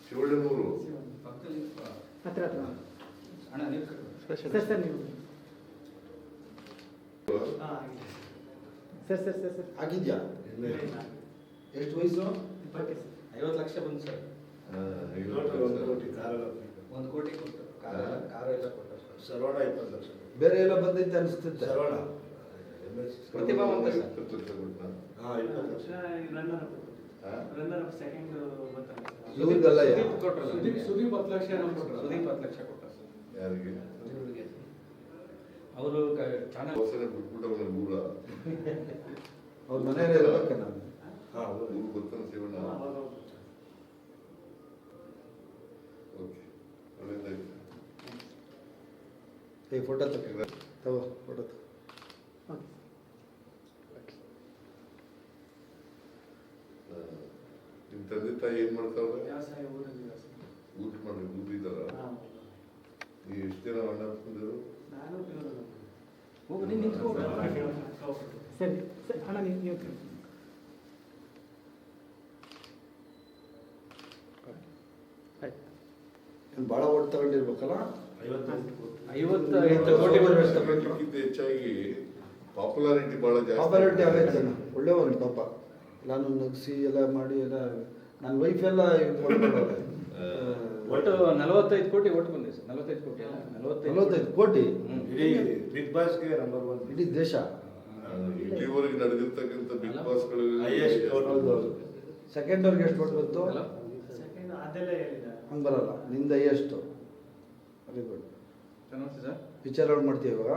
ಶಿವಳ್ಳಿನೂರು ಹತ್ರ ಹತ್ರ ಅಣ್ಣ ನೀವು ಸರ್ ಸರ್ ನೀವು ಸರ್ ಸರ್ ಸರ್ ಸರ್ ಆಗಿದ್ಯಾ ಎಷ್ಟು ವಯಸ್ಸು? 50 ಲಕ್ಷ ಬಂತು ಸರ್. 1 ಕೋಟಿ ಕೊಟ್ಟು ಕಾರು ಎಲ್ಲ ಕೊಟ್ಟು ಸರ್ವಣ 20 ಲಕ್ಷ. ಬೇರೆ ಎಲ್ಲ ಬಂದೈತೆ ಅನಿಸ್ತೈತೆ. ಸರ್ವಣ ಪ್ರತಿಭಾವಂತ ಸರ್. 20 ಲಕ್ಷ ಕೊಟ್ಟ. 20 ಲಕ್ಷ. ರನ್ನರ್ ಸೆಕೆಂಡ್ ಇವ್ರಿಗೆಲ್ಲ ಸುದೀಪ್ 10 ಲಕ್ಷ ಸುದೀಪ್ 10 ಲಕ್ಷ ಕೊಟ್ಟ ಸರ್. ಯಾರಿಗೆ? ಅವರು ಚಾನಲ್ ಹೊಸನೆ ಬಿಟ್ಬಿಟ್ಟವ್ರೆ ಊರ. ಅವ್ರ ಮನೆಯಲ್ಲೇ ಇರ್ಬೇಕು ನಾನು. ಊರು ಗೊತ್ತಾನ ಶಿವಣ್ಣ. ಓಕೆ, ಒಳ್ಳೆದಾಯ್ತು. ಫೋಟೋ ತಗೋ ಫೋಟೋ ನಿಮ್ಮ ತಂದೆ ತಾಯಿ ಏನ್ ಮಾಡ್ತಾವ್ರೆ? ವ್ಯವಸಾಯ ಊರಲ್ಲಿ ಊಟ ಮಾಡಿ ಊರಿದಾರ? ನೀವು ಎಷ್ಟು ಜನ ಅಣ್ಣ ತಂದಿರು? ನಾನು ಹೋಗು ನೀನು ನಿಂತ್ಕೋ. ಸರಿ ಸರಿ ಅಣ್ಣ ನೀವು ಭಾಳ ಓಟ್ ತಗೊಂಡಿರ್ಬೇಕಲ್ಲ. 55 ಕೋಟಿ ಅದಕ್ಕಿಂತ ಹೆಚ್ಚಾಗಿ ಪಾಪ್ಯುಲಾರಿಟಿ ಬಹಳ ಪಾಪ್ಯುಲಾರಿಟಿ ಜಾಸ್ತಿ. ಆಗೈತೆ ಒಳ್ಳೆಯವನು ಪಾಪ. ನಾನು ನಗಿಸಿ ಎಲ್ಲ ಮಾಡಿ ಎಲ್ಲ ನನ್ನ ವೈಫ್ ಎಲ್ಲ ಒಟ್ಟು 45 ಕೋಟಿ ಓಟ್ ಬಂದಿದೆ ಸರ್. 45 ಕೋಟಿ ಅಲ್ಲ 45 ಕೋಟಿ ಇಡೀ ಬಿಗ್ ಬಾಸ್ಗೆ ನಂಬರ್ 1 ಇಡೀ ದೇಶ. ಇಲ್ಲಿವರೆಗೆ ನಡೆದಿರ್ತಕ್ಕಂಥ ಬಿಗ್ ಬಾಸ್ಗಳು Highest vote. ಹೌದು. ಸೆಕೆಂಡ್ ಅವ್ರಿಗೆ ಎಷ್ಟು ಕೊಟ್ಟು ಬಂತು? ಸೆಕೆಂಡ್ ಅದೆಲ್ಲ ಹೇಳಿದ ಹಂಗೆ ಬರಲ್ಲ. ನಿಂದ ಎಷ್ಟು? Very good. ಚೆನ್ನಾಗಿ ಸರ್. ಪಿಕ್ಚರ್ ಔಟ್ ಮಾಡ್ತೀವಿ ಇವಾಗ.